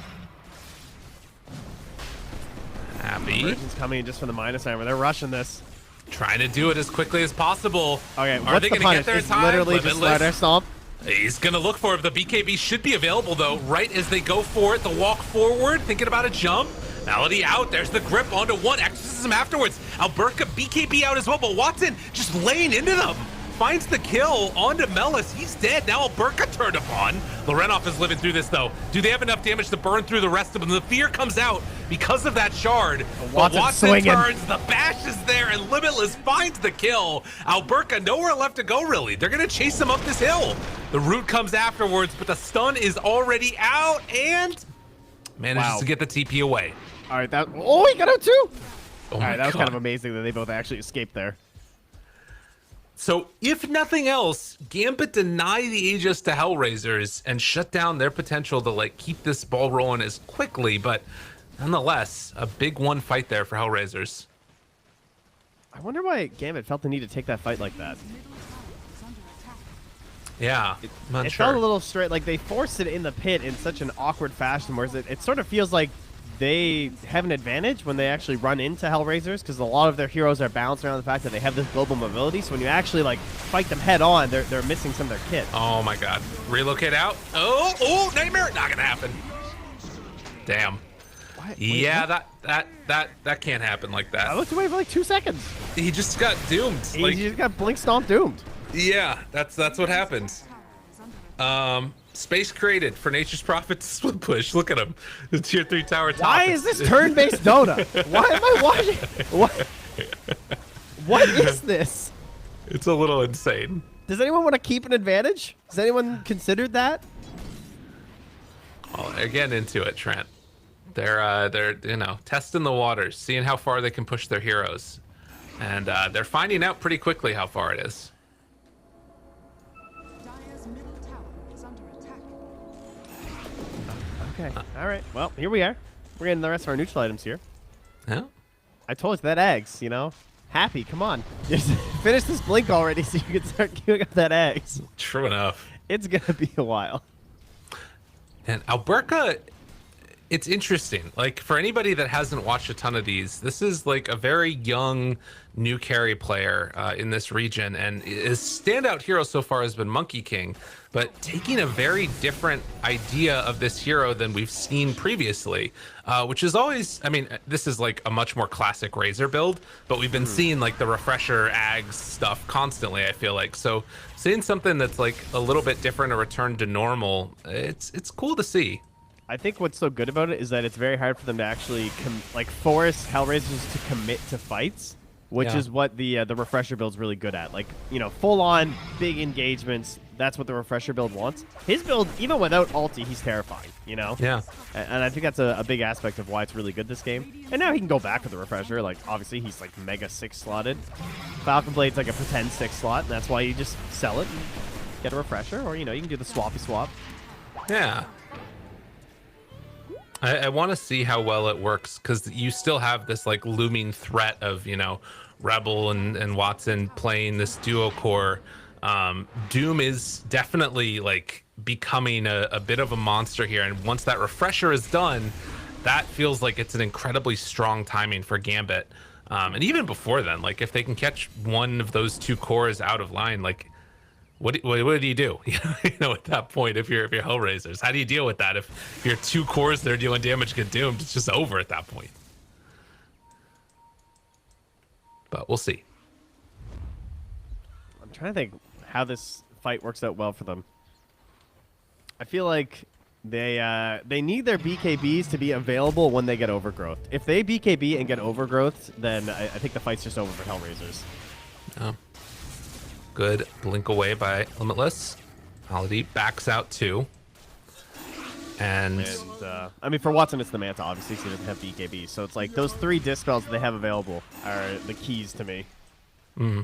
Happy. Virgin's coming in just for the minus armor. They're rushing this. Trying to do it as quickly as possible. Okay, are they going to get there in time? Literally just Slider Stomp. He's going to look for it. The BKB should be available, though, right as they go for it. The walk forward, thinking about a jump. Malady out. There's the grip onto one. Exorcism afterwards. Alberca, BKB out as well, but Watson just laying into them. Finds the kill onto Mellis. He's dead. Now Alberca turned upon. Lorenov is living through this, though. Do they have enough damage to burn through the rest of them? The fear comes out because of that shard. Watson turns. The bash is there, and Limitless finds the kill. Alberca, nowhere left to go, really. They're going to chase him up this hill. The root comes afterwards, but the stun is already out, and manages to get the TP away. All right, oh, he got out too. All right, that was kind of amazing that they both actually escaped there. So, if nothing else, Gambit deny the Aegis to HellRaisers and shut down their potential to like keep this ball rolling as quickly, but nonetheless, a big one fight there for HellRaisers. I wonder why Gambit felt the need to take that fight like that. Yeah, it felt a little straight, like they forced it in the pit in such an awkward fashion, whereas it sort of feels like they have an advantage when they actually run into HellRaisers, because a lot of their heroes are balanced around the fact that they have this global mobility. So when you actually like fight them head on, they're missing some of their kit. Oh my god. Relocate out. Oh, Nightmare. Not gonna happen. Damn. What? Yeah, that can't happen like that. I looked away for like 2 seconds. He just got doomed. He just got blink stomp doomed. Yeah, that's what happens. Space created for Nature's Prophet to split push. Look at him. The tier 3 tower top. Why is this turn-based Dota? Why am I watching? What is this? It's a little insane. Does anyone want to keep an advantage? Has anyone considered that? Well, they're getting into it, Trent. They're testing the waters, seeing how far they can push their heroes, and they're finding out pretty quickly how far it is. Okay. All right. Well, here we are. We're getting the rest of our neutral items here. Yeah. I told you that eggs, Happy, come on. Just finish this blink already so you can start queuing up that eggs. True enough. It's going to be a while. And Alberca, it's interesting. Like, for anybody that hasn't watched a ton of these, this is like a very young new carry player in this region, and his standout hero so far has been Monkey King, but taking a very different idea of this hero than we've seen previously, which is always, I mean, this is like a much more classic Razor build, but we've been seeing like the refresher Ags stuff constantly, I feel like. So seeing something that's like a little bit different, a return to normal, it's cool to see. I think what's so good about it is that it's very hard for them to actually force HellRaisers to commit to fights, which is what the refresher build's really good at. Like, full on big engagements. That's what the refresher build wants. His build, even without ulti, he's terrifying. Yeah. And I think that's a big aspect of why it's really good this game. And now he can go back with the refresher. Like, obviously he's like mega 6 slotted. Falcon Blade's like a pretend 6 slot, and that's why you just sell it and get a refresher, or you can do the swappy swap. Yeah. I want to see how well it works, because you still have this like looming threat of Rebel and Watson playing this duo core. Doom is definitely like becoming a bit of a monster here, and once that refresher is done, that feels like it's an incredibly strong timing for Gambit. And even before then, like if they can catch one of those 2 cores out of line, like what do you do? At that point, if you're HellRaisers, how do you deal with that? If your 2 cores that are dealing damage get doomed, it's just over at that point. But we'll see. I'm trying to think how this fight works out well for them. I feel like they need their BKBs to be available when they get overgrowth. If they BKB and get overgrowth, then I think the fight's just over for HellRaisers. Oh. Good blink away by Limitless. Holiday backs out too. And I mean, for Watson, it's the Manta, obviously, so he doesn't have BKB. So it's like those 3 dispels that they have available are the keys to me. Mm-hmm.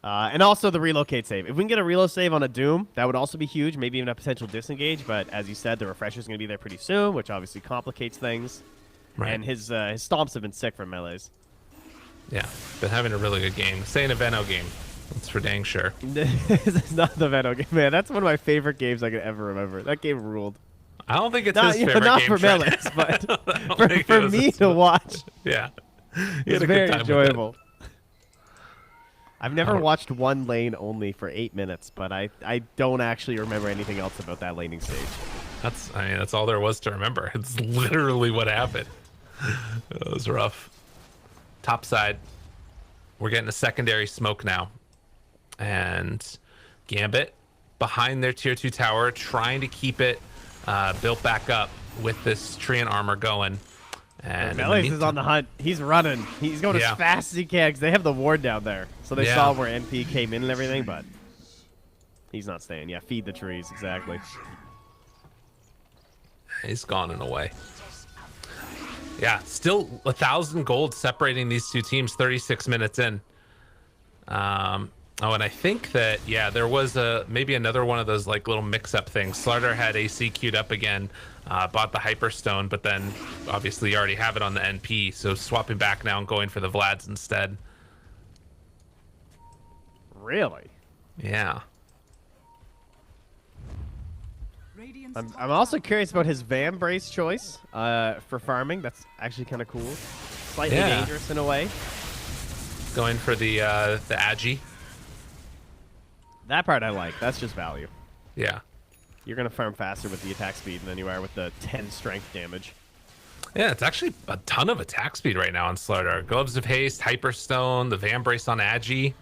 And also the relocate save. If we can get a reload save on a Doom, that would also be huge. Maybe even a potential disengage. But as you said, the refresher's going to be there pretty soon, which obviously complicates things. Right. And his stomps have been sick from melees. Yeah, been having a really good game. Saying a Veno game. That's for dang sure. This is not the Veno game, man. That's one of my favorite games I can ever remember. That game ruled. I don't think it's his favorite not game. For melees, but for me to watch. Yeah. It's very enjoyable. I've never watched one lane only for 8 minutes, but I don't actually remember anything else about that laning stage. That's all there was to remember. It's literally what happened. It was rough. Top side. We're getting a secondary smoke now. And Gambit behind their tier 2 tower, trying to keep it built back up with this Treant armor going. And HellRaisers is on the hunt. He's running. He's going as fast as he can because they have the ward down there. So they saw where NP came in and everything, but he's not staying. Yeah, feed the trees, exactly. He's gone and away. Yeah, still 1,000 gold separating these two teams 36 minutes in. Oh, and I think that, yeah, there was maybe another one of those like little mix-up things. Slardar had AC queued up again, bought the Hyperstone, but then obviously you already have it on the NP, so swapping back now and going for the Vlads instead. Really? Yeah. I'm also curious about his Vambrace choice for farming. That's actually kind of cool. Slightly dangerous in a way. Going for the Agi. That part I like. That's just value. Yeah. You're going to farm faster with the attack speed than you are with the 10 strength damage. Yeah, it's actually a ton of attack speed right now on Slardar. Gloves of Haste, Hyperstone, the Vambrace on Agi.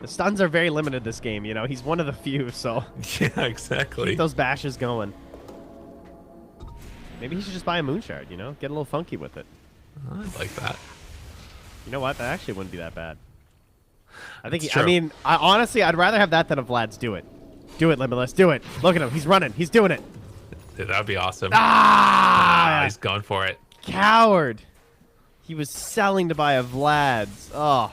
The stuns are very limited this game, you know. He's one of the few, so... Yeah, exactly. Keep those bashes going. Maybe he should just buy a Moonshard, you know? Get a little funky with it. I'd like that. You know what? That actually wouldn't be that bad. I think. I mean, honestly, I'd rather have that than a Vlad's do it. Do it, Limitless. Do it. Look at him. He's running. He's doing it. Dude, that'd be awesome. He's going for it. Coward. He was selling to buy a Vlad's. Oh.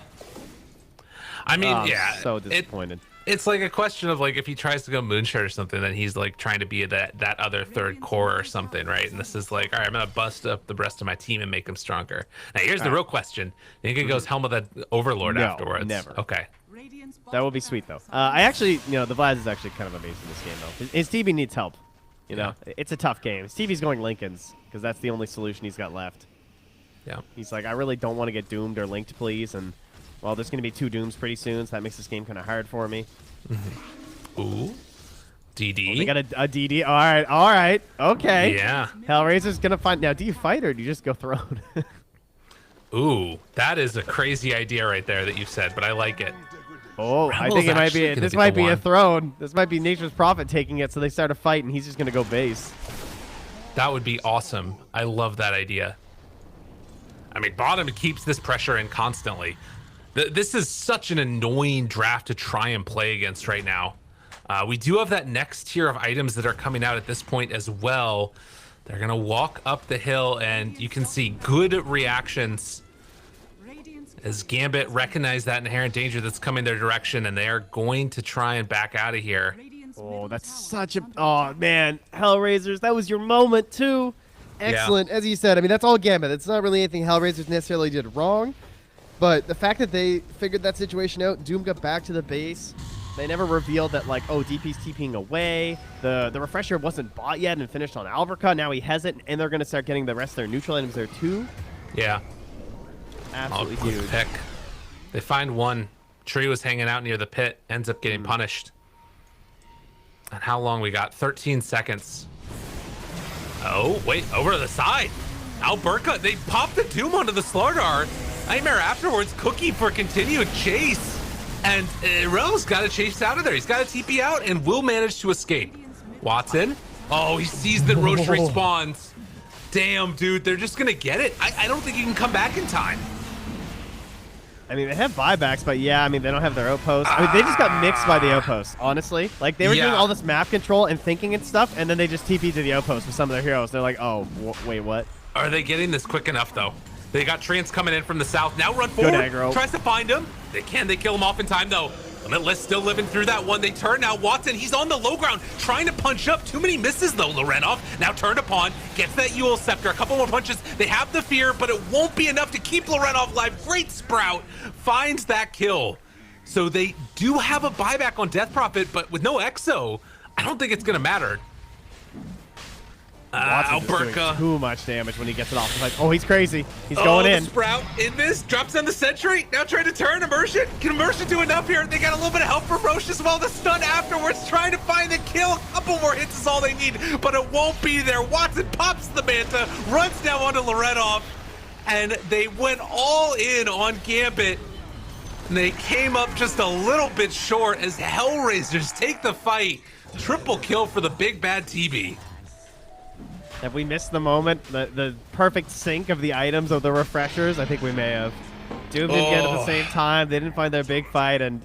I mean, yeah. So disappointed. It's like a question of like if he tries to go Moonshard or something, then he's like trying to be that other third core or something, right? And this is like, all right, I'm gonna bust up the rest of my team and make them stronger. Now here's the real question: you think he goes Helm of the Overlord afterwards? Never. Okay. That would be sweet though. I actually, you know, the Vlad is actually kind of amazing in this game though. His TB needs help. You know, it's a tough game. His TB's going Lincoln's because that's the only solution he's got left. Yeah. He's like, I really don't want to get doomed or linked, please, and. Well, there's going to be 2 Dooms pretty soon, so that makes this game kind of hard for me. Ooh. DD. Well, they got a DD. All right. Okay. Yeah. HellRaisers going to find... Now, do you fight or do you just go throne? Ooh, that is a crazy idea right there that you said, but I like it. Oh, I think it might be... This might be a throne. This might be Nature's Prophet taking it, so they start a fight, and he's just going to go base. That would be awesome. I love that idea. I mean, bottom keeps this pressure in constantly. This is such an annoying draft to try and play against right now. We do have that next tier of items that are coming out at this point as well. They're going to walk up the hill, and you can see good reactions as Gambit recognize that inherent danger that's coming their direction, and they are going to try and back out of here. Oh, that's such a... Oh, man. HellRaisers, that was your moment, too. Excellent. As you said, I mean, that's all Gambit. It's not really anything HellRaisers necessarily did wrong. But the fact that they figured that situation out, Doom got back to the base. They never revealed that, like, oh, DP's TPing away. The refresher wasn't bought yet and finished on Alverca. Now he has it, and they're going to start getting the rest of their neutral items there, too. Yeah. Absolutely huge. Pick. They find one. Tree was hanging out near the pit, ends up getting punished. And how long we got? 13 seconds. Oh, wait, over to the side. Alberca, they popped the Doom onto the Slardar. Nightmare afterwards, Cookie for continued chase. And Rel's got to chase out of there. He's got to TP out and will manage to escape. Watson. Oh, he sees that Roche respawns. Damn, dude, they're just going to get it. I don't think you can come back in time. I mean, they have buybacks, but yeah, I mean, they don't have their outposts. I mean, they just got mixed by the outposts, honestly. Like, they were doing all this map control and thinking and stuff, and then they just TP'd to the outpost with some of their heroes. They're like, oh, wait, what? Are they getting this quick enough, though? They got Trance coming in from the south. Now run forward. Good aggro. Tries to find him. They kill him off in time, though. Limitless still living through that one. They turn now. Watson, he's on the low ground, trying to punch up. Too many misses, though. Lorenov now turned upon. Gets that Yule Scepter. A couple more punches. They have the fear, but it won't be enough to keep Lorenov alive. Great Sprout finds that kill. So they do have a buyback on Death Prophet, but with no Exo, I don't think it's going to matter. Watson's just doing Alberca. too much damage when he gets it off. He's like, oh, he's crazy. He's Oh, going the in. Sprout in this, drops on the sentry, now trying to turn Immersion. Can Immersion do enough here? They got a little bit of help from Roche as well. The stun afterwards, trying to find the kill. A couple more hits is all they need, but it won't be there. Watson pops the Manta, runs down onto Loretov, and they went all in on Gambit. And they came up just a little bit short as HellRaisers take the fight. Triple kill for the big bad TB. Have we missed the moment, the perfect sync of the items of the refreshers? I think we may have. Doom didn't get it at the same time. They didn't find their big fight, and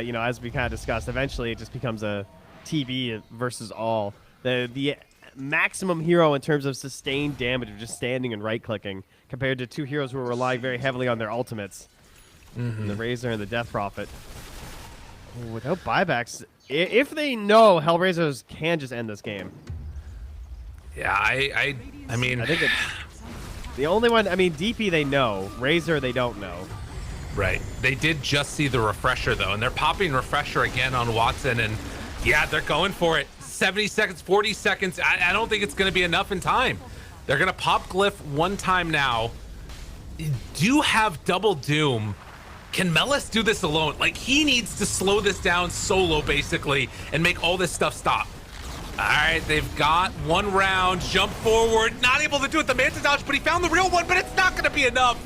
you know, as we kind of discussed, eventually it just becomes a TB versus all. The maximum hero in terms of sustained damage of just standing and right-clicking, compared to two heroes who are relying very heavily on their ultimates, the Razor and the Death Prophet. Ooh, without buybacks, if they know HellRaisers can just end this game. Yeah, I mean, I think it's the only one. I mean, DP they know, Razor they don't know. right. They did just see the refresher though, and they're popping refresher again on Watson, and yeah, they're going for it. 70 seconds, 40 seconds. I don't think it's going to be enough in time. They're going to pop Glyph one time now. Do have double Doom. Can Melis do this alone? Like, he needs to slow this down solo, basically, and make all this stuff stop. All right, they've got one round, jump forward, not able to do it, the Manta dodge, but he found the real one, but it's not gonna be enough.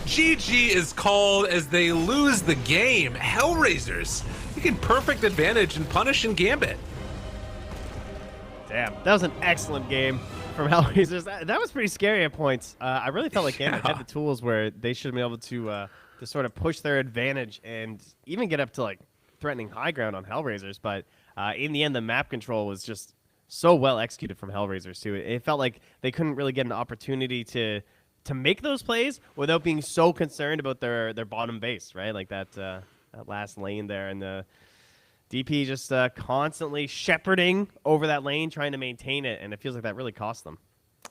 GG is called as they lose the game. HellRaisers taking perfect advantage and punishing Gambit. Damn, that was an excellent game from HellRaisers. That was pretty scary at points. I really felt like Gambit had the tools where they should be able to sort of push their advantage and even get up to like threatening high ground on HellRaisers, but in the end, the map control was just so well executed from HellRaisers too. It felt like they couldn't really get an opportunity to make those plays without being so concerned about their bottom base, right? Like that last lane there, and the DP just constantly shepherding over that lane, trying to maintain it, and it feels like that really cost them.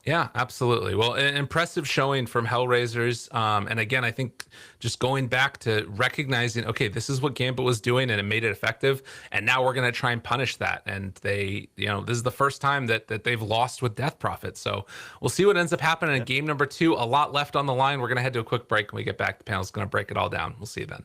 Yeah, absolutely. Well, an impressive showing from HellRaisers. And again, I think just going back to recognizing, okay, this is what Gambit was doing and it made it effective. And now we're going to try and punish that. And they, you know, this is the first time that they've lost with Death Prophet. So we'll see what ends up happening in game number 2. A lot left on the line. We're going to head to a quick break. When we get back, the panel's going to break it all down. We'll see you then.